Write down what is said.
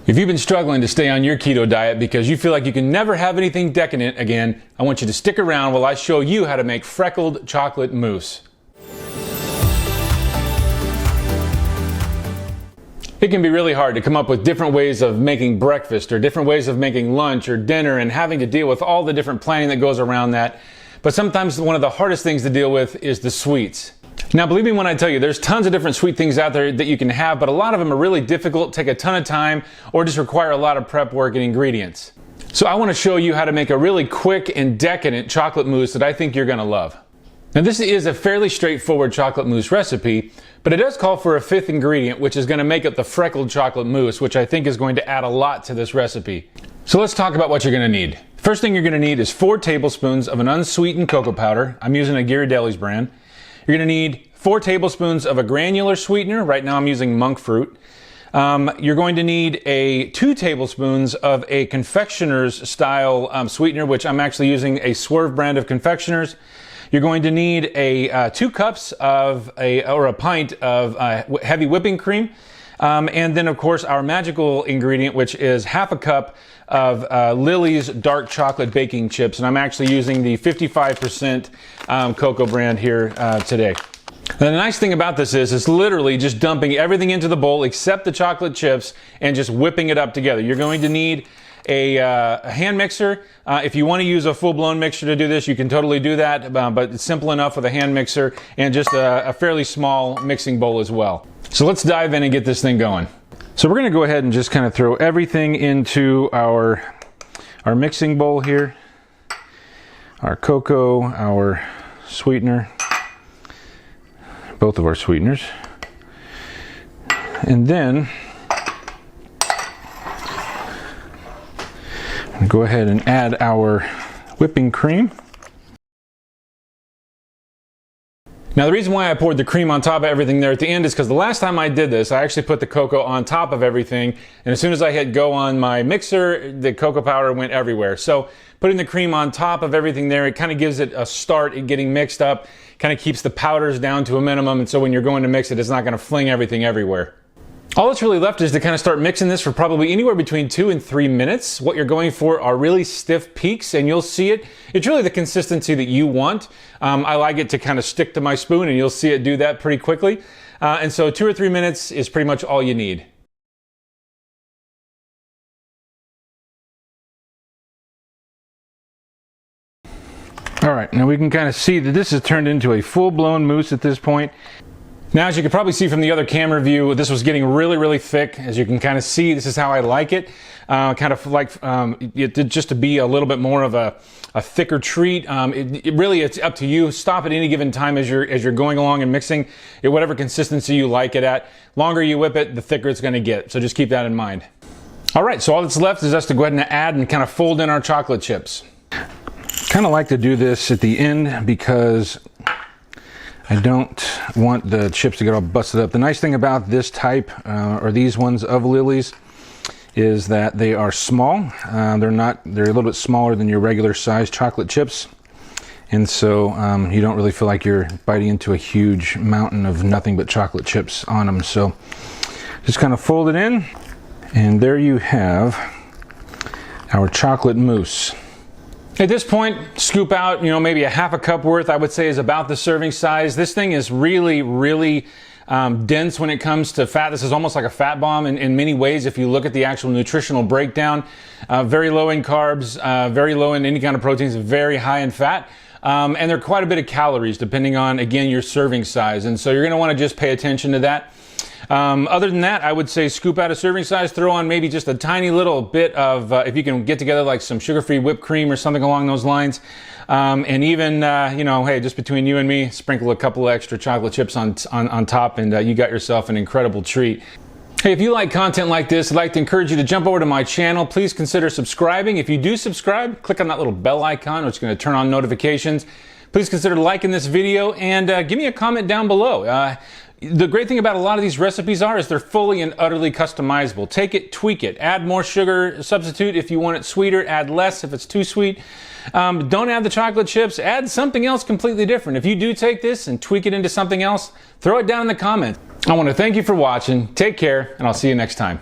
If you've been struggling to stay on your keto diet because you feel like you can never have anything decadent again, I want you to stick around while I show you how to make freckled chocolate mousse. It can be really hard to come up with different ways of making breakfast or different ways of making lunch or dinner and having to deal with all the different planning that goes around that. But sometimes one of the hardest things to deal with is the sweets. Now, believe me when I tell you, there's tons of different sweet things out there that you can have, but a lot of them are really difficult, take a ton of time, or just require a lot of prep work and ingredients. So I want to show you how to make a really quick and decadent chocolate mousse that I think you're going to love. Now, this is a fairly straightforward chocolate mousse recipe, but it does call for a fifth ingredient, which is going to make up the freckled chocolate mousse, which I think is going to add a lot to this recipe. So let's talk about what you're going to need. First thing you're going to need is 4 tablespoons of an unsweetened cocoa powder. I'm using a Ghirardelli's brand. You're going to need 4 tablespoons of a granular sweetener. Right now I'm using Monkfruit. You're going to need 2 tablespoons of a confectioners style sweetener, which I'm actually using a Swerve brand of confectioners. You're going to need 2 cups of a pint of heavy whipping cream. And then of course our magical ingredient, which is half a cup of Lily's dark chocolate baking chips. And I'm actually using the 55% cocoa brand here today. Now, the nice thing about this is it's literally just dumping everything into the bowl except the chocolate chips and just whipping it up together. You're going to need a hand mixer. If you want to use a full-blown mixer to do this, you can totally do that, but it's simple enough with a hand mixer and just a fairly small mixing bowl as well. So let's dive in and get this thing going. So we're going to go ahead and just kind of throw everything into our mixing bowl here. Our cocoa, our sweetener, both of our sweeteners. And then go ahead and add our whipping cream. Now, the reason why I poured the cream on top of everything there at the end is because the last time I did this, I actually put the cocoa on top of everything, and as soon as I hit go on my mixer, the cocoa powder went everywhere. So putting the cream on top of everything there, it kind of gives it a start at getting mixed up, kind of keeps the powders down to a minimum, and so when you're going to mix it, it's not going to fling everything everywhere. All that's really left is to kind of start mixing this for probably anywhere between 2 and 3 minutes. What you're going for are really stiff peaks, and you'll see it. It's really the consistency that you want. I like it to kind of stick to my spoon, and you'll see it do that pretty quickly. And so 2 or 3 minutes is pretty much all you need. All right, now we can kind of see that this has turned into a full-blown mousse at this point. Now, as you can probably see from the other camera view, this was getting really, really thick. As you can kind of see, this is how I like it. Kind of like it just to be a little bit more of a thicker treat. It's up to you. Stop at any given time as you're going along and mixing at whatever consistency you like it at. Longer you whip it, the thicker it's going to get. So just keep that in mind. All right, so all that's left is us to go ahead and add and kind of fold in our chocolate chips. Kind of like to do this at the end because I don't want the chips to get all busted up. The nice thing about this type, or these ones of Lily's, is that they are small. They're a little bit smaller than your regular size chocolate chips. And so you don't really feel like you're biting into a huge mountain of nothing but chocolate chips on them. So just kind of fold it in, and there you have our chocolate mousse. At this point, scoop out, maybe a half a cup worth, I would say is about the serving size. This thing is really, really dense when it comes to fat. This is almost like a fat bomb in many ways if you look at the actual nutritional breakdown. Very low in carbs, very low in any kind of proteins, very high in fat. And there are quite a bit of calories depending on, again, your serving size. And so you're going to want to just pay attention to that. Other than that, I would say scoop out a serving size, throw on maybe just a tiny little bit of, if you can get together like some sugar-free whipped cream or something along those lines. And even, hey, just between you and me, sprinkle a couple extra chocolate chips on top, and you got yourself an incredible treat. Hey, if you like content like this, I'd like to encourage you to jump over to my channel. Please consider subscribing. If you do subscribe, click on that little bell icon, which is going to turn on notifications. Please consider liking this video and give me a comment down below. The great thing about a lot of these recipes is they're fully and utterly customizable. Take it, tweak it, add more sugar, substitute if you want it sweeter, add less if it's too sweet. Don't add the chocolate chips, add something else completely different. If you do take this and tweak it into something else, throw it down in the comments. I want to thank you for watching, take care, and I'll see you next time.